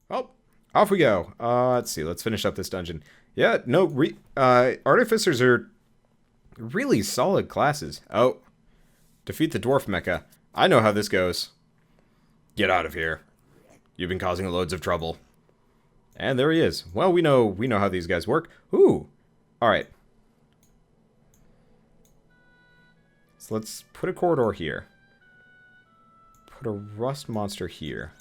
Oh, off we go. Let's see. Let's finish up this dungeon. Yeah, no, artificers are really solid classes. Oh, defeat the dwarf mecha. I know how this goes. Get out of here. You've been causing loads of trouble. And there he is. Well, we know how these guys work. Ooh. All right. So let's put a corridor here. Put a rust monster here.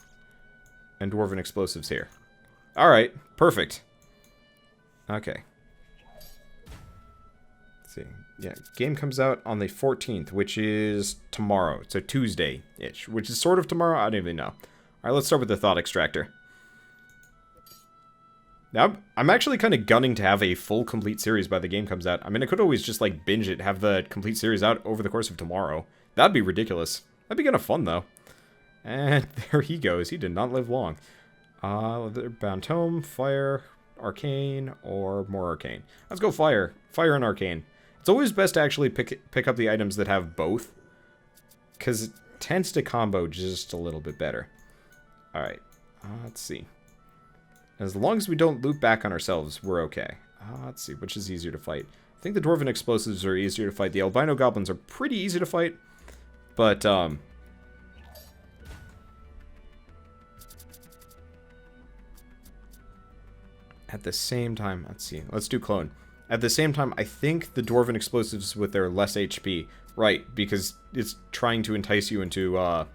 And dwarven explosives here. All right. Perfect. Okay. Let's see. Yeah, game comes out on the 14th, which is tomorrow. So Tuesday-ish, which is sort of tomorrow. I don't even know. All right, let's start with the thought extractor. Now, I'm actually kind of gunning to have a full complete series by the game comes out. I mean, I could always just, like, binge it, have the complete series out over the course of tomorrow. That'd be ridiculous. That'd be kind of fun, though. And there he goes. He did not live long. They're bound home, fire, arcane, or more arcane. Let's go fire. Fire and arcane. It's always best to actually pick up the items that have both, because it tends to combo just a little bit better. Alright, let's see. As long as we don't loop back on ourselves, we're okay. Let's see, which is easier to fight? I think the dwarven explosives are easier to fight. The albino goblins are pretty easy to fight, but, at the same time, let's see, let's do clone. At the same time, I think the dwarven explosives with their less HP, right, because it's trying to entice you into,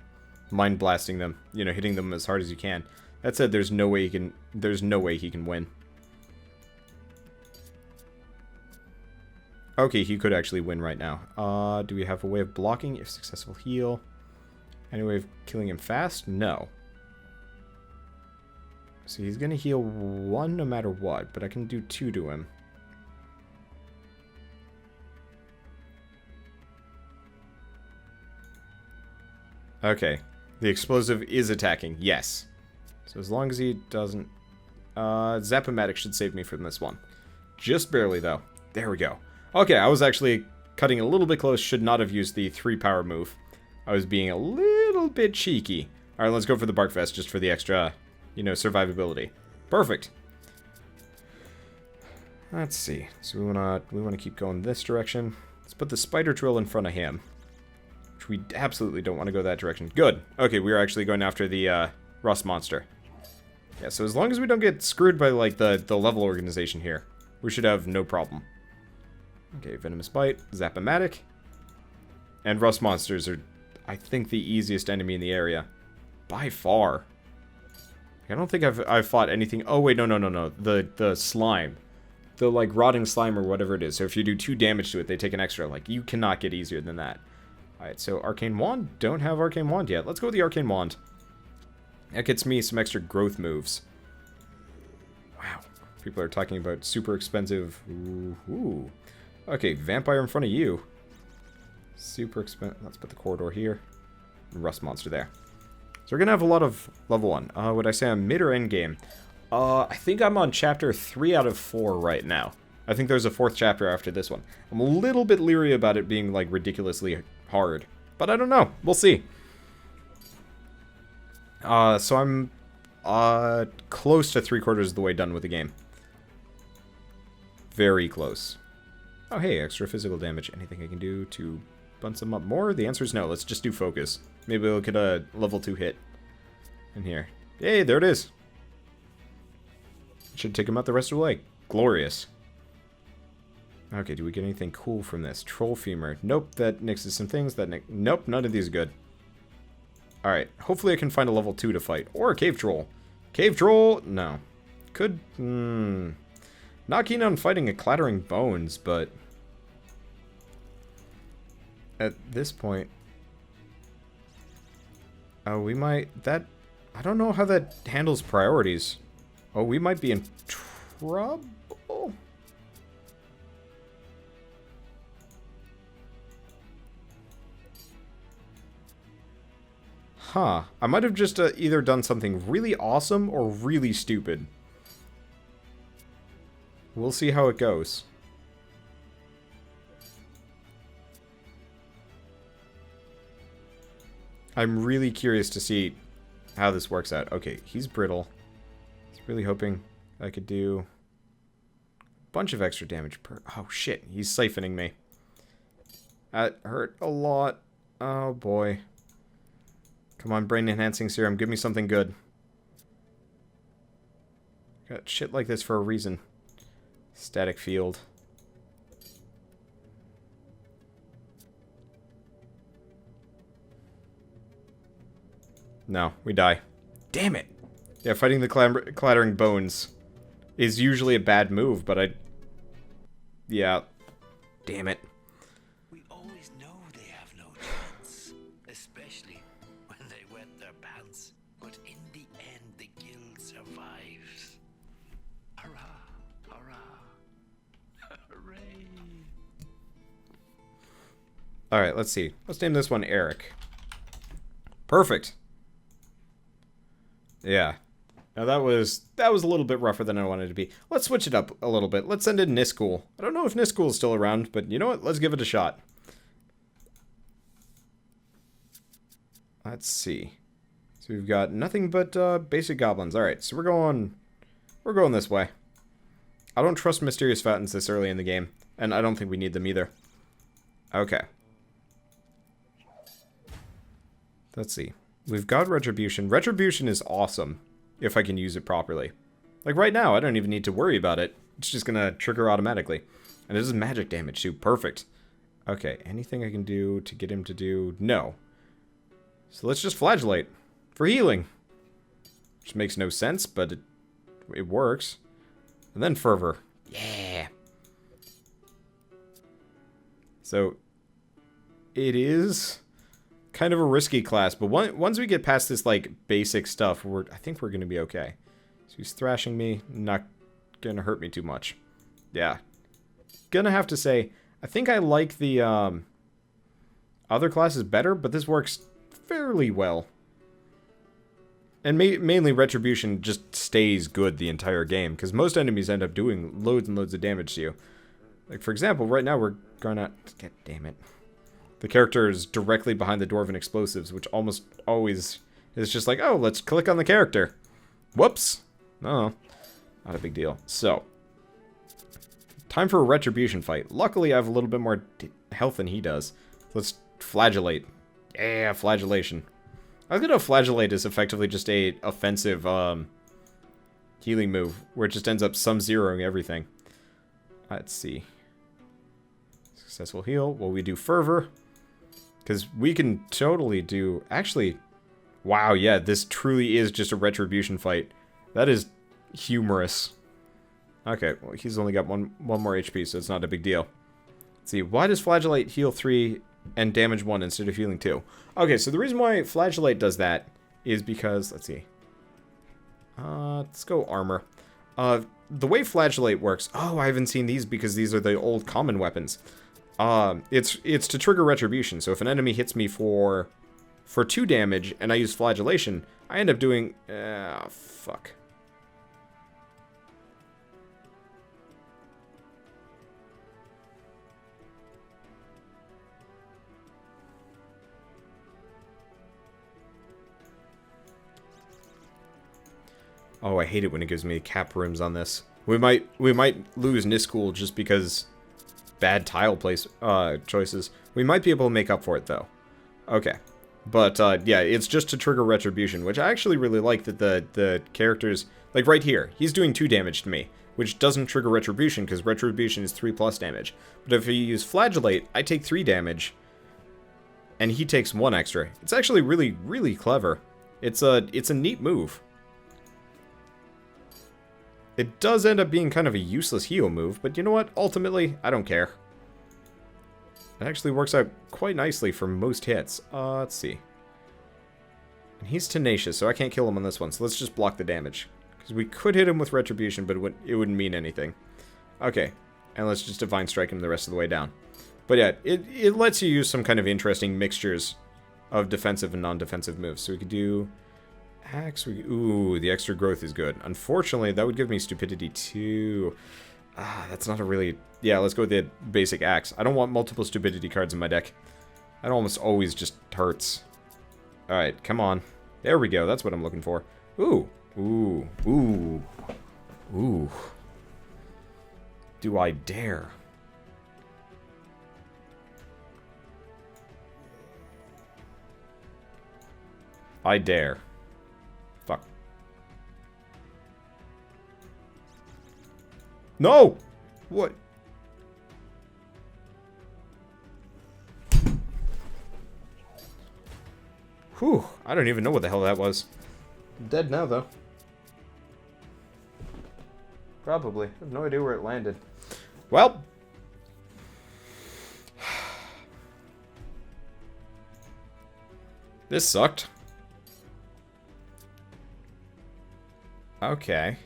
mind blasting them, you know, hitting them as hard as you can. That said, there's no way he can win. Okay, he could actually win right now. Do we have a way of blocking? If successful, heal. Any way of killing him fast? No. So he's gonna heal 1 no matter what, but I can do 2 to him. Okay. The explosive is attacking. Yes. So as long as he doesn't... Zap-O-Matic should save me from this one. Just barely, though. There we go. Okay, I was actually cutting a little bit close. Should not have used the 3-power move. I was being a little bit cheeky. Alright, let's go for the Bark Vest just for the extra, you know, survivability. Perfect. Let's see. So we wanna keep going this direction. Let's put the spider drill in front of him. Which we absolutely don't want to go that direction. Good. Okay, we are actually going after the rust monster. Yeah, so as long as we don't get screwed by, like, the level organization here, we should have no problem. Okay, Venomous Bite, Zap-O-Matic. And rust monsters are, I think, the easiest enemy in the area. By far. I don't think I've fought anything... Oh, wait, no. The slime. The, like, rotting slime or whatever it is. So if you do 2 damage to it, they take an extra. Like, you cannot get easier than that. Alright, so Arcane Wand. Don't have Arcane Wand yet. Let's go with the Arcane Wand. That gets me some extra growth moves. Wow. People are talking about super expensive... Ooh. Okay, Vampire in front of you. Super expensive. Let's put the corridor here. Rust Monster there. So we're going to have a lot of level 1. Would I say I'm mid or end game? I think I'm on chapter 3 out of 4 right now. I think there's a 4th chapter after this one. I'm a little bit leery about it being, like, ridiculously hard. But I don't know. We'll see. So I'm close to 3/4 of the way done with the game. Very close. Oh, hey, extra physical damage. Anything I can do to bump some up more? The answer is no. Let's just do focus. Maybe we'll get a level 2 hit in here. Hey, there it is. Should take him out the rest of the way. Glorious. Okay, do we get anything cool from this? Troll Femur. Nope, that nixes some things. Nope, none of these are good. Alright, hopefully I can find a level 2 to fight. Or a Cave Troll. Cave Troll? No. Could... Not keen on fighting a Clattering Bones, but... At this point... Oh, we might... That... I don't know how that handles priorities. Oh, we might be in trouble? Huh. I might have just either done something really awesome or really stupid. We'll see how it goes. I'm really curious to see how this works out. Okay, he's brittle. I was really hoping I could do a bunch of extra damage per... Oh, shit. He's siphoning me. That hurt a lot. Oh, boy. Come on, brain-enhancing serum. Give me something good. Got shit like this for a reason. Static field. No, we die. Damn it! Yeah, fighting the clattering bones is usually a bad move, but I... Yeah. Damn it. We always know they have no chance, especially when they wet their pants. But in the end, the guild survives. Hurrah! Hurrah! Hooray! Alright, let's see. Let's name this one Eric. Perfect. Yeah. Now that was a little bit rougher than I wanted it to be. Let's switch it up a little bit. Let's send in Niscool. I don't know if Niscool is still around, but you know what? Let's give it a shot. Let's see. So we've got nothing but basic goblins. Alright, so we're going this way. I don't trust mysterious fountains this early in the game, and I don't think we need them either. Okay. Let's see. We've got Retribution. Retribution is awesome, if I can use it properly. Like right now, I don't even need to worry about it. It's just gonna trigger automatically. And it does magic damage too. Perfect. Okay, anything I can do to get him to do... No. So let's just Flagellate. For healing. Which makes no sense, but it works. And then Fervor. Yeah! So, it is... kind of a risky class, but once we get past this, like, basic stuff, I think we're going to be okay. So he's thrashing me, not going to hurt me too much. Yeah. Gonna have to say, I think I like the, other classes better, but this works fairly well. And mainly Retribution just stays good the entire game, because most enemies end up doing loads and loads of damage to you. Like, for example, right now we're gonna... God damn it. The character is directly behind the Dwarven explosives, which almost always is just like, oh, let's click on the character. Whoops. No, not a big deal. So, time for a Retribution fight. Luckily, I have a little bit more health than he does. Let's Flagellate. Yeah, Flagellation. I was gonna Flagellate is effectively just a offensive healing move, where it just ends up sum-zeroing everything. Let's see. Successful heal. Well, we do Fervor. Because we can totally do... Actually, wow, yeah, this truly is just a Retribution fight. That is humorous. Okay, well, he's only got one more HP, so it's not a big deal. Let's see, why does Flagellate heal 3 and damage 1 instead of healing 2? Okay, so the reason why Flagellate does that is because... Let's see. Let's go Armor. The way Flagellate works... Oh, I haven't seen these because these are the old common weapons. It's to trigger Retribution, so if an enemy hits me for 2 damage, and I use Flagellation, I end up doing... fuck. Oh, I hate it when it gives me cap rims on this. We might lose Niscool just because... bad tile place choices. We might be able to make up for it, though. Okay. But, yeah, it's just to trigger Retribution, which I actually really like that the characters... Like, right here, he's doing 2 damage to me, which doesn't trigger Retribution, because Retribution is 3+ damage. But if you use Flagellate, I take 3 damage, and he takes 1 extra. It's actually really, really clever. It's a neat move. It does end up being kind of a useless heal move, but you know what? Ultimately, I don't care. It actually works out quite nicely for most hits. Let's see. And he's tenacious, so I can't kill him on this one, so let's just block the damage. Because we could hit him with Retribution, but it wouldn't mean anything. Okay, and let's just Divine Strike him the rest of the way down. But yeah, it lets you use some kind of interesting mixtures of defensive and non-defensive moves. So we could do... Axe, ooh, the extra growth is good. Unfortunately, that would give me Stupidity 2. That's not a really... Yeah, let's go with the basic Axe. I don't want multiple Stupidity cards in my deck. That almost always just hurts. Alright, come on. There we go, that's what I'm looking for. Ooh, Ooh. Ooh. Ooh. Do I dare? I dare. Fuck. No! What? Whew. I don't even know what the hell that was. I'm dead now, though. Probably. I have no idea where it landed. Well. This sucked. Okay.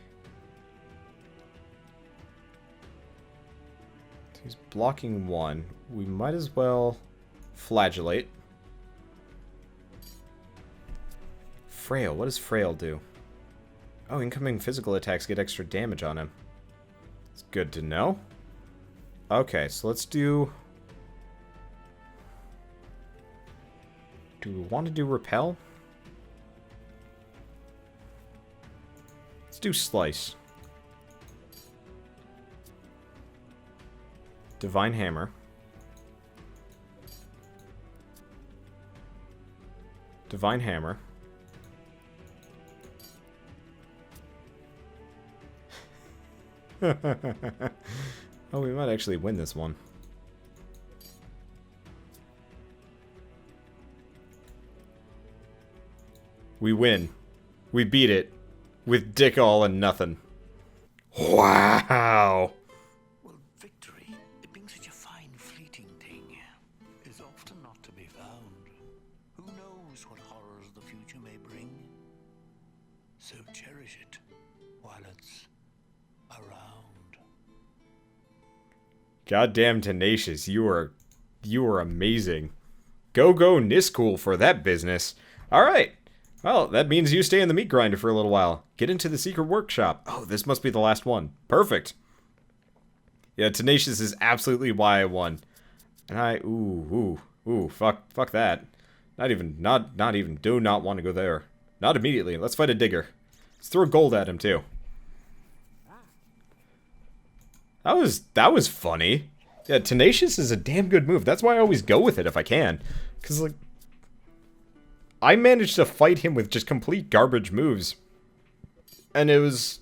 He's blocking one. We might as well flagellate. Frail. What does Frail do? Oh, incoming physical attacks get extra damage on him. It's good to know. Okay, so let's do... Do we want to do Repel? Let's do Slice. Divine Hammer. Divine Hammer. Oh, we might actually win this one. We win. We beat it. With dick all and nothing. Wow! Well, victory, it being such a fine, fleeting thing, is often not to be found. Who knows what horrors the future may bring? So cherish it while it's around. Goddamn tenacious, you are amazing. Go Niscool for that business. Alright. Well, that means you stay in the meat grinder for a little while. Get into the secret workshop. Oh, this must be the last one. Perfect. Yeah, tenacious is absolutely why I won. And fuck that. Not even, do not want to go there. Not immediately. Let's fight a digger. Let's throw gold at him, too. That was funny. Yeah, tenacious is a damn good move. That's why I always go with it if I can. Because, like, I managed to fight him with just complete garbage moves. And it was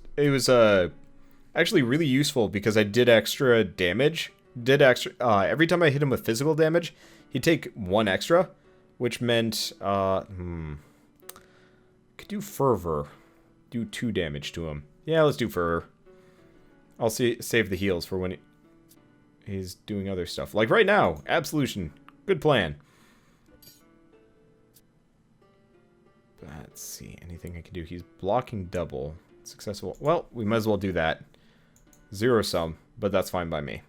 actually really useful because I did extra damage. Every time I hit him with physical damage, he'd take 1 extra, which meant, could do Fervor. Do 2 damage to him. Yeah, let's do Fervor. I'll save the heals for when he's doing other stuff. Like right now, Absolution. Good plan. Let's see. Anything I can do? He's blocking double. Successful. Well, we might as well do that. 0 sum, but that's fine by me.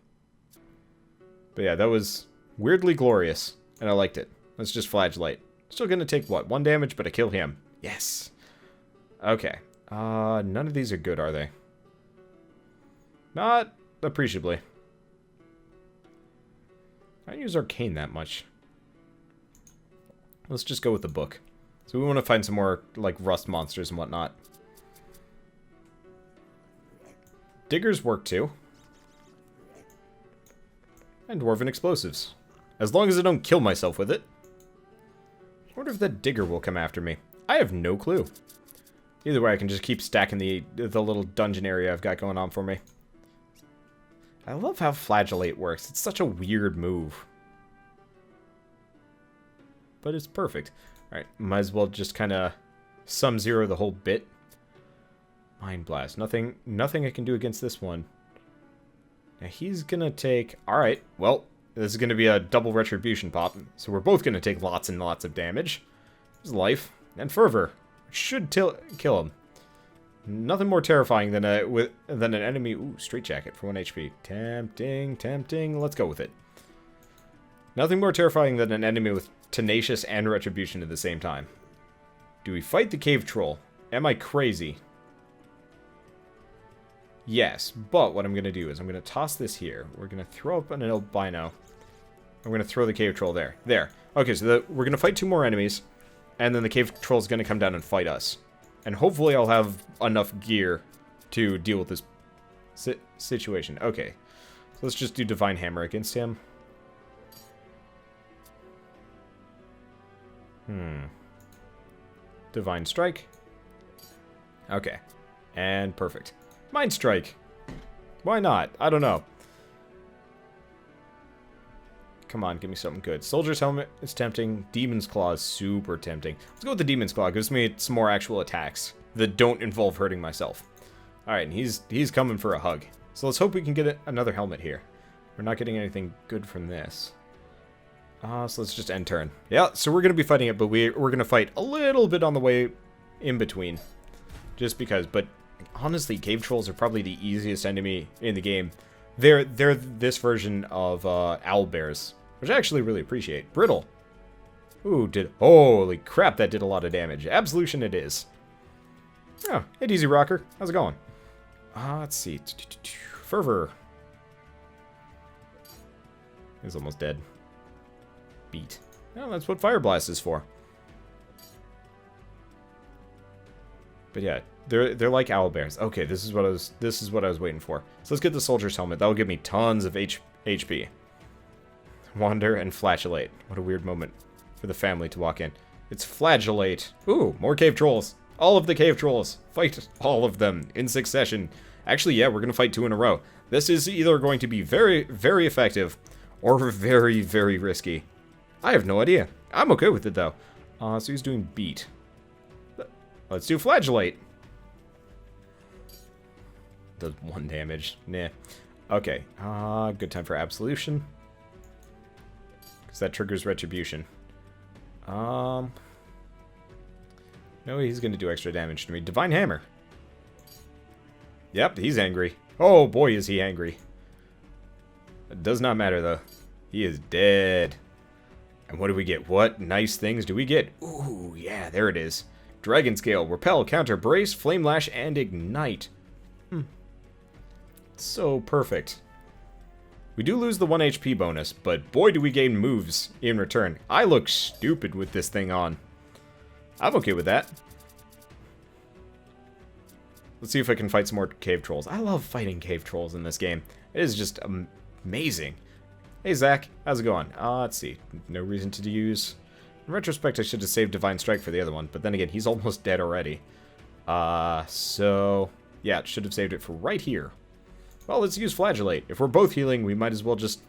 But yeah, that was weirdly glorious, and I liked it. Let's just flagellate. Still gonna take, what, 1 damage, but I kill him. Yes! Okay. None of these are good, are they? Not appreciably. I don't use Arcane that much. Let's just go with the book. So we want to find some more, like, rust monsters and whatnot. Diggers work too. And Dwarven Explosives. As long as I don't kill myself with it. I wonder if that digger will come after me. I have no clue. Either way, I can just keep stacking the little dungeon area I've got going on for me. I love how Flagellate works. It's such a weird move. But it's perfect. Alright, might as well just kind of sum 0 the whole bit. Mind Blast. Nothing I can do against this one. Now he's gonna take... Alright, well, this is gonna be a double Retribution pop. So we're both gonna take lots and lots of damage. There's Life. And Fervor. Which should kill him. Nothing more terrifying than an enemy... Ooh, Straight Jacket for 1 HP. Tempting. Let's go with it. Nothing more terrifying than an enemy with Tenacious and Retribution at the same time. Do we fight the Cave Troll? Am I crazy? Yes, but what I'm going to do is I'm going to toss this here. We're going to throw up an albino. I'm going to throw the Cave Troll there. There. Okay, so we're going to fight 2 more enemies, and then the Cave Troll's going to come down and fight us. And hopefully I'll have enough gear to deal with this situation. Okay. So let's just do Divine Hammer against him. Divine Strike. Okay. And perfect. Mind Strike. Why not? I don't know. Come on, give me something good. Soldier's Helmet is tempting. Demon's Claw is super tempting. Let's go with the Demon's Claw. It gives me some more actual attacks that don't involve hurting myself. Alright, and he's coming for a hug. So let's hope we can get another helmet here. We're not getting anything good from this. So let's just end turn. Yeah, so we're going to be fighting it, but we're going to fight a little bit on the way in between. Just because, but honestly, Cave Trolls are probably the easiest enemy in the game. They're this version of owlbears, which I actually really appreciate. Brittle. Ooh, holy crap, that did a lot of damage. Absolution it is. Oh, hey Easy Rocker, how's it going? Let's see. Fervor. He's almost dead. Beat. Well, that's what Fire Blast is for. But yeah, they're like owlbears. Okay, this is what I was waiting for. So let's get the Soldier's Helmet. That'll give me tons of HP. Wander and Flagellate. What a weird moment for the family to walk in. It's Flagellate. Ooh, more Cave Trolls. All of the Cave Trolls. Fight all of them in succession. Actually, yeah, we're going to fight 2 in a row. This is either going to be very, very effective or very, very risky. I have no idea. I'm okay with it, though. So he's doing Beat. Let's do Flagellate. Does 1 damage. Nah. Okay. Good time for Absolution. Because that triggers Retribution. No, he's going to do extra damage to me. Divine Hammer. Yep, he's angry. Oh, boy, is he angry. It does not matter, though. He is dead. And what do we get? What nice things do we get? Ooh, yeah, there it is. Dragon Scale, Repel, Counter, Brace, Flame Lash, and Ignite. So perfect. We do lose the 1 HP bonus, but boy do we gain moves in return. I look stupid with this thing on. I'm okay with that. Let's see if I can fight some more Cave Trolls. I love fighting Cave Trolls in this game. It is just amazing. Hey, Zach. How's it going? Let's see. No reason to use... In retrospect, I should have saved Divine Strike for the other one, but then again, he's almost dead already. So... Yeah, should have saved it for right here. Well, let's use Flagellate. If we're both healing, we might as well just...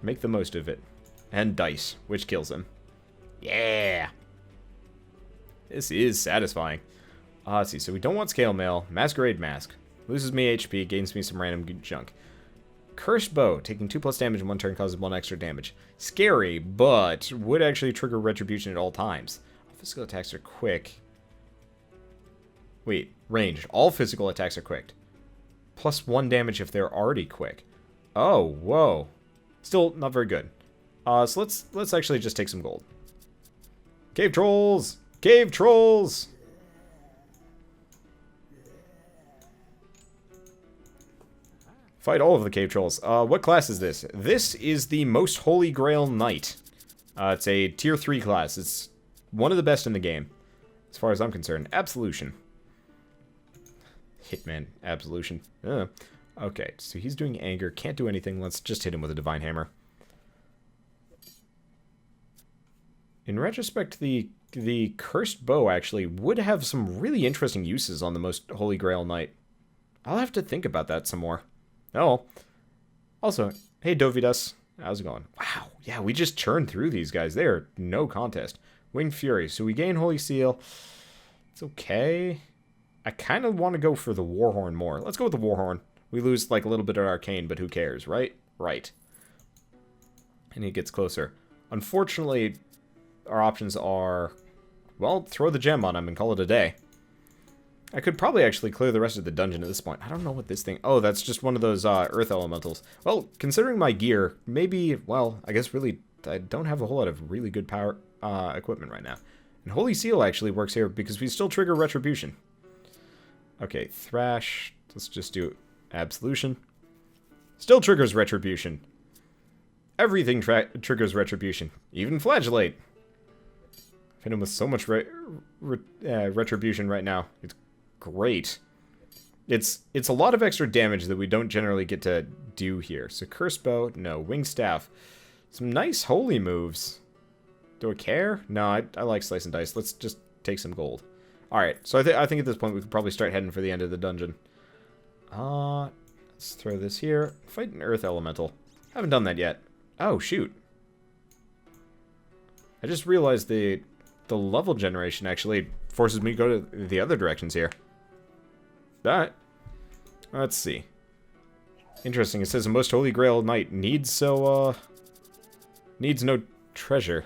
make the most of it. And Dice, which kills him. Yeah! This is satisfying. Let's see, so we don't want Scale Mail. Masquerade Mask. Loses me HP, gains me some random junk. Cursed Bow, taking 2+ damage in 1 turn, causes 1 extra damage. Scary, but would actually trigger Retribution at all times. Physical attacks are quick. Wait, ranged. All physical attacks are quick. +1 damage if they're already quick. Oh, whoa. Still not very good. So let's actually just take some gold. Cave Trolls! Cave Trolls! Fight all of the Cave Trolls. What class is this? This is the Most Holy Grail Knight. It's a tier 3 class. It's one of the best in the game, as far as I'm concerned. Absolution. Hitman. Absolution. Okay, so he's doing Anger. Can't do anything. Let's just hit him with a Divine Hammer. In retrospect, the Cursed Bow actually would have some really interesting uses on the Most Holy Grail Knight. I'll have to think about that some more. Oh. Also, hey Dovidas. How's it going? Wow. Yeah, we just churned through these guys. They are no contest. Winged Fury. So we gain Holy Seal. It's okay. I kind of want to go for the Warhorn more. Let's go with the Warhorn. We lose like a little bit of Arcane, but who cares, right? Right. And he gets closer. Unfortunately, our options are, well, throw the gem on him and call it a day. I could probably actually clear the rest of the dungeon at this point. I don't know what this thing... Oh, that's just one of those Earth Elementals. Well, considering my gear, maybe... Well, I guess really... I don't have a whole lot of really good power equipment right now. And Holy Seal actually works here because we still trigger Retribution. Okay, Thrash. Let's just do Absolution. Still triggers Retribution. Everything triggers Retribution. Even Flagellate. Hit him with so much retribution right now. It's great. It's a lot of extra damage that we don't generally get to do here. So curse bow, no. Wing staff. Some nice holy moves. Do I care? No, I like slice and dice. Let's just take some gold. Alright, so I think at this point we could probably start heading for the end of the dungeon. Let's throw this here. Fight an earth elemental. Haven't done that yet. Oh, shoot. I just realized the level generation actually forces me to go to the other directions here. Alright. Let's see. Interesting. It says a most holy grail knight needs no treasure.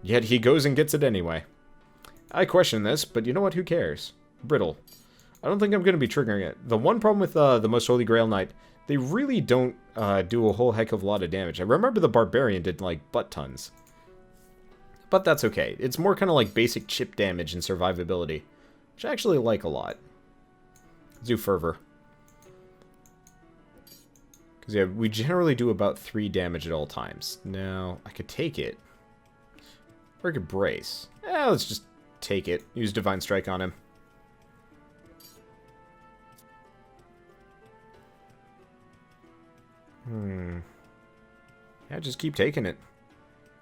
Yet he goes and gets it anyway. I question this, but you know what? Who cares? Brittle. I don't think I'm going to be triggering it. The one problem with the most holy grail knight, they really don't do a whole heck of a lot of damage. I remember the barbarian did like butt tons. But that's okay. It's more kind of like basic chip damage and survivability, which I actually like a lot. Let's do fervor. Because yeah, we generally do about 3 damage at all times. Now, I could take it. Or I could brace. Let's just take it. Use divine strike on him. Yeah, just keep taking it.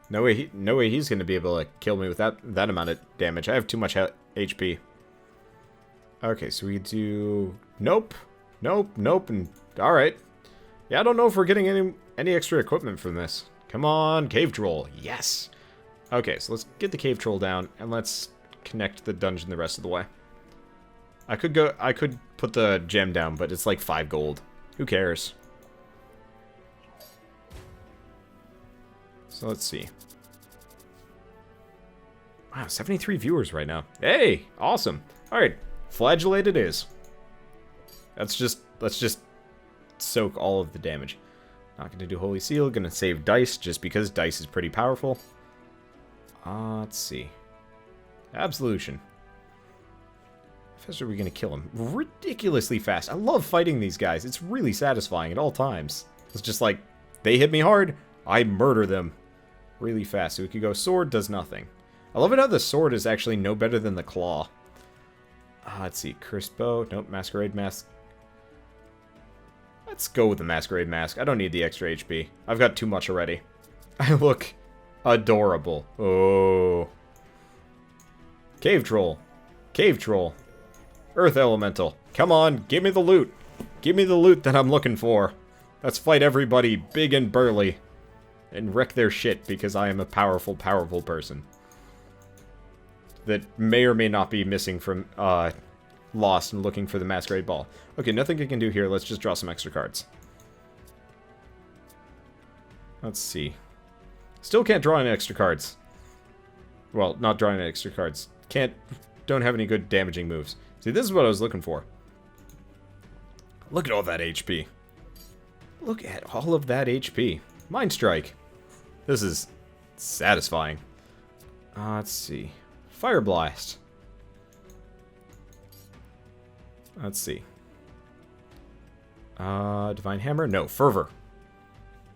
No way he's going to be able to kill me with that amount of damage. I have too much HP. Okay, so we do... Nope. Nope, nope, and... Alright. Yeah, I don't know if we're getting any extra equipment from this. Come on, cave troll. Yes! Okay, so let's get the cave troll down, and let's connect the dungeon the rest of the way. I could put the gem down, but it's like 5 gold. Who cares? So let's see. Wow, 73 viewers right now. Hey, awesome. All right, flagellate it is. Let's just soak all of the damage. Not gonna do holy seal. Gonna save dice just because dice is pretty powerful. Let's see. Absolution. How fast are we gonna kill him? Ridiculously fast. I love fighting these guys. It's really satisfying at all times. It's just like they hit me hard, I murder them really fast. So we could go sword, does nothing. I love it how the sword is actually no better than the claw. Let's see. Cursed bow. Nope. Masquerade mask. Let's go with the masquerade mask. I don't need the extra HP. I've got too much already. I look adorable. Oh. Cave troll. Cave troll. Earth elemental. Come on. Give me the loot. Give me the loot that I'm looking for. Let's fight everybody big and burly. And wreck their shit because I am a powerful, powerful person. That may or may not be missing from, lost and looking for the masquerade ball. Okay, nothing I can do here. Let's just draw some extra cards. Let's see. Still can't draw any extra cards. Well, not drawing any extra cards. Don't have any good damaging moves. See, this is what I was looking for. Look at all that HP. Look at all of that HP. Mind Strike. This is satisfying. Let's see. Fire Blast. Let's see. Divine Hammer? No, Fervor.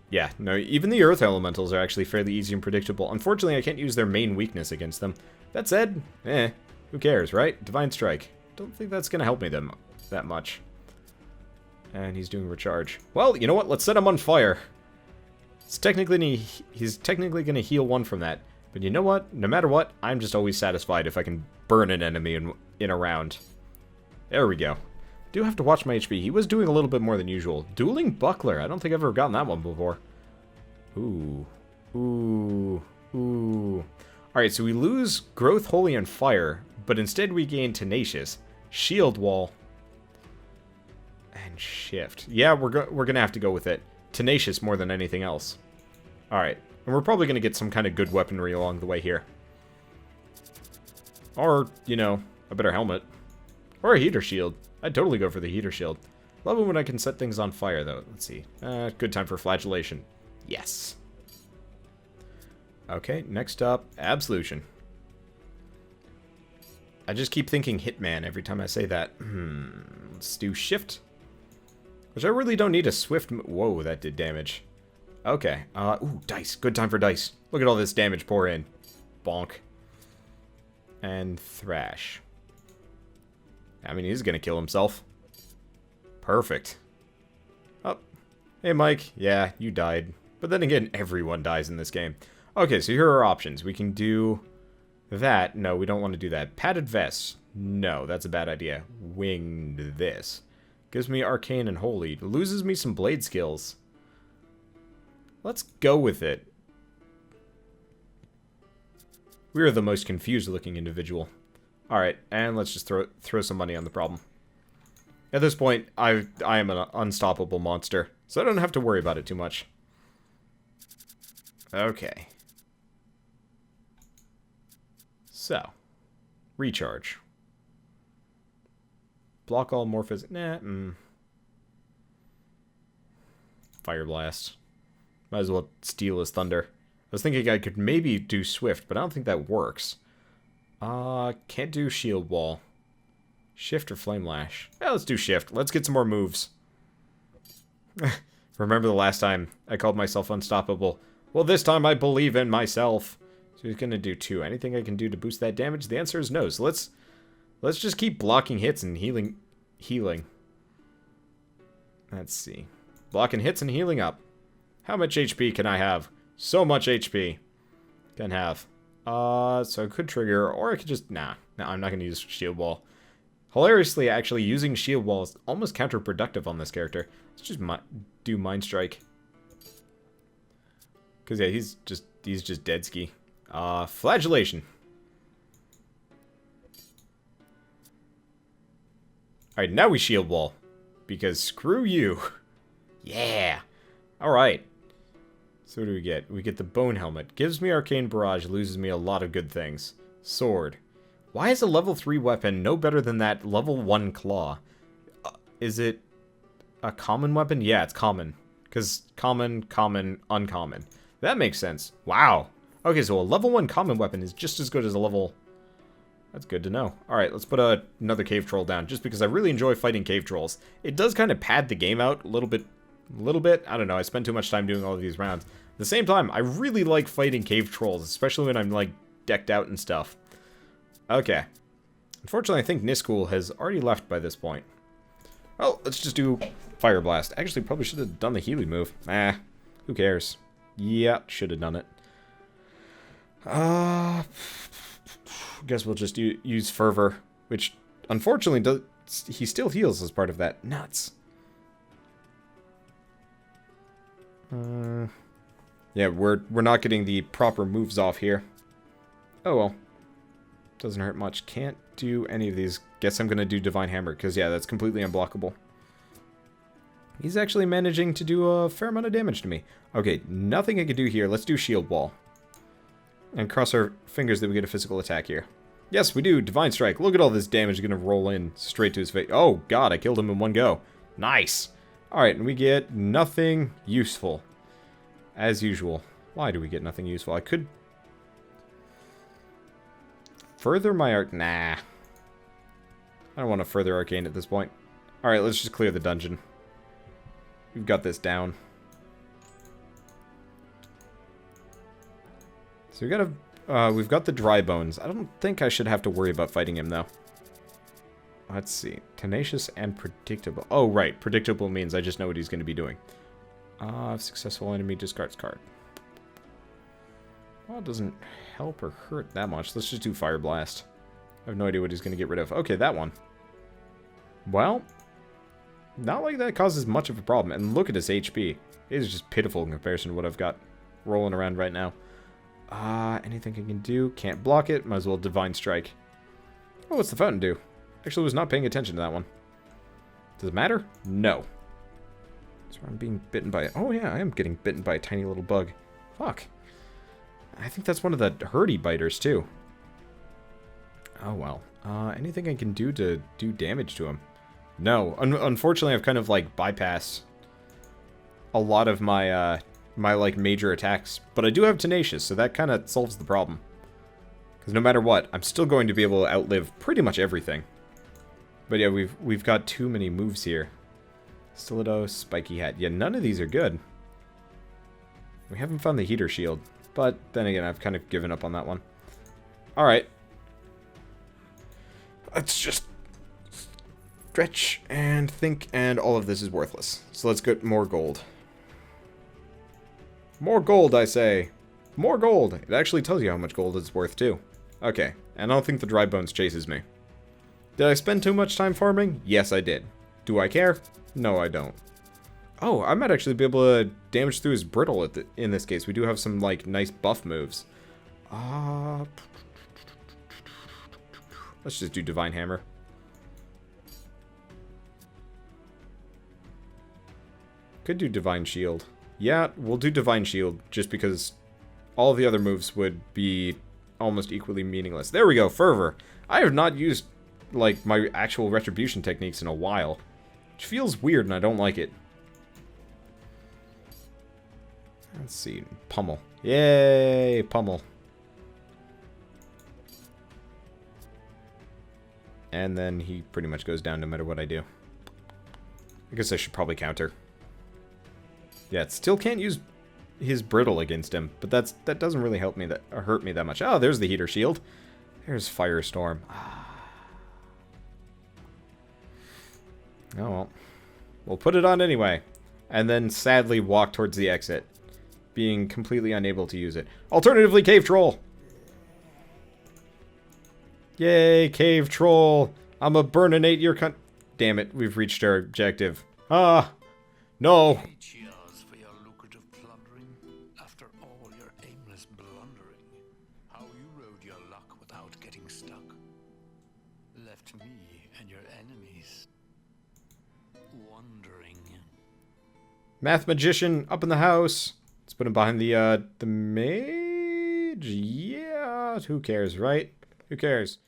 Yeah, no, even the Earth Elementals are actually fairly easy and predictable. Unfortunately, I can't use their main weakness against them. That said, who cares, right? Divine Strike. Don't think that's going to help me that much. And he's doing Recharge. Well, you know what? Let's set him on fire. He's technically going to heal 1 from that. But you know what? No matter what, I'm just always satisfied if I can burn an enemy in a round. There we go. Do have to watch my HP. He was doing a little bit more than usual. Dueling Buckler. I don't think I've ever gotten that one before. Ooh. Ooh. Ooh. Alright, so we lose Growth, Holy, and Fire, but instead we gain Tenacious, Shield Wall, and Shift. Yeah, we're going to have to go with it. Tenacious more than anything else. Alright. And we're probably going to get some kind of good weaponry along the way here. Or, you know, a better helmet. Or a heater shield. I'd totally go for the heater shield. Love it when I can set things on fire, though. Let's see. Good time for flagellation. Yes. Okay, next up, Absolution. I just keep thinking Hitman every time I say that. Let's do Shift. Which I really don't need a swift... Whoa, that did damage. Okay. Ooh, dice. Good time for dice. Look at all this damage pour in. Bonk. and thrash. I mean, he's gonna kill himself. Perfect. Oh, hey Mike. Yeah, you died. But then again, everyone dies in this game. Okay, so here are our options. We can do that. No, we don't want to do that. Padded vest. No, that's a bad idea. Winged this. Gives me arcane and holy. Loses me some blade skills. Let's go with it. We are the most confused looking individual. Alright, and let's just throw some money on the problem. At this point, I am an unstoppable monster, so I don't have to worry about it too much. Okay. So, recharge. Block all morphs. Nah, Fire blast. Might as well steal his thunder. I was thinking I could maybe do swift, but I don't think that works. Can't do shield wall. Shift or flame lash. Yeah, let's do shift. Let's get some more moves. Remember the last time I called myself unstoppable? Well, this time I believe in myself. So he's gonna do 2. Anything I can do to boost that damage? The answer is no. So let's just keep blocking hits and healing. Let's see. Blocking hits and healing up. How much HP can I have? So much HP. Can have. So I could trigger, or I could just... Nah, I'm not gonna use shield wall. Hilariously, actually, using shield wall is almost counterproductive on this character. Let's just do Mind Strike. Because, yeah, he's just dead ski. Flagellation. Alright, now we shield wall. Because screw you. Yeah. Alright. So what do we get? We get the Bone Helmet. Gives me Arcane Barrage, loses me a lot of good things. Sword. Why is a level 3 weapon no better than that level 1 claw? Is it a common weapon? Yeah, it's common. Because common, uncommon. That makes sense. Wow. Okay, so a level 1 common weapon is just as good as a level... That's good to know. Alright, let's put another cave troll down, just because I really enjoy fighting cave trolls. It does kind of pad the game out a little bit. I don't know, I spend too much time doing all of these rounds. At the same time, I really like fighting cave trolls, especially when I'm, like, decked out and stuff. Okay. Unfortunately, I think Niscool has already left by this point. Well, let's just do Fire Blast. Actually, probably should have done the Healy move. Who cares? Yeah, should have done it. Guess we'll just use Fervor, which, unfortunately, he still heals as part of that. Nuts. Yeah, we're not getting the proper moves off here. Oh well. Doesn't hurt much. Can't do any of these. Guess I'm gonna do Divine Hammer, because yeah, that's completely unblockable. He's actually managing to do a fair amount of damage to me. Okay, nothing I can do here. Let's do Shield Wall. And cross our fingers that we get a physical attack here. Yes, we do. Divine Strike. Look at all this damage gonna roll in straight to his face. Oh god, I killed him in one go. Nice. Alright, and we get nothing useful. As usual. Why do we get nothing useful? I could... Further my arc... Nah. I don't want to further arcane at this point. Alright, let's just clear the dungeon. We've got this down. So we've got the dry bones. I don't think I should have to worry about fighting him, though. Let's see. Tenacious and predictable. Oh, right. Predictable means I just know what he's going to be doing. Successful enemy discards card. Well, it doesn't help or hurt that much. Let's just do Fire Blast. I have no idea what he's going to get rid of. Okay, that one. Well, not like that causes much of a problem. And look at his HP. It is just pitiful in comparison to what I've got rolling around right now. Anything I can do? Can't block it. Might as well Divine Strike. Oh, what's the fountain do? Actually, was not paying attention to that one. Does it matter? No. So I'm being bitten by... Oh, yeah, I am getting bitten by a tiny little bug. Fuck. I think that's one of the hurdy biters, too. Oh, well. Anything I can do to do damage to him? No. Unfortunately, I've kind of, like, bypassed a lot of my, like, major attacks. But I do have Tenacious, so that kind of solves the problem. Because no matter what, I'm still going to be able to outlive pretty much everything. But yeah, we've got too many moves here. Stiletto, Spiky Hat. Yeah, none of these are good. We haven't found the Heater Shield. But then again, I've kind of given up on that one. Alright. Let's just stretch and think, and all of this is worthless. So let's get more gold. More gold, I say. More gold. It actually tells you how much gold it's worth, too. Okay, and I don't think the dry bones chases me. Did I spend too much time farming? Yes, I did. Do I care? No, I don't. Oh, I might actually be able to damage through his brittle in this case. We do have some, like, nice buff moves. Let's just do Divine Hammer. Could do Divine Shield. Yeah, we'll do Divine Shield, just because all the other moves would be almost equally meaningless. There we go, Fervor. I have not used, like, my actual Retribution techniques in a while. Which feels weird, and I don't like it. Let's see. Pummel. Yay, Pummel. And then he pretty much goes down no matter what I do. I guess I should probably counter. Yeah, it still can't use his brittle against him, but that doesn't really help me or hurt me that much. Oh, there's the heater shield. There's Firestorm. Oh well. We'll put it on anyway. And then sadly walk towards the exit, being completely unable to use it. Alternatively, Cave Troll! Yay, Cave Troll! I'm a burninate your cunt. Damn it, we've reached our objective. Ah! No! Cheers for your lucrative plundering. After all your aimless blundering, how you rode your luck without getting stuck. Left me and your enemies wondering. Math Magician up in the house. Let's put him behind the mage. Yeah, who cares, right? Who cares?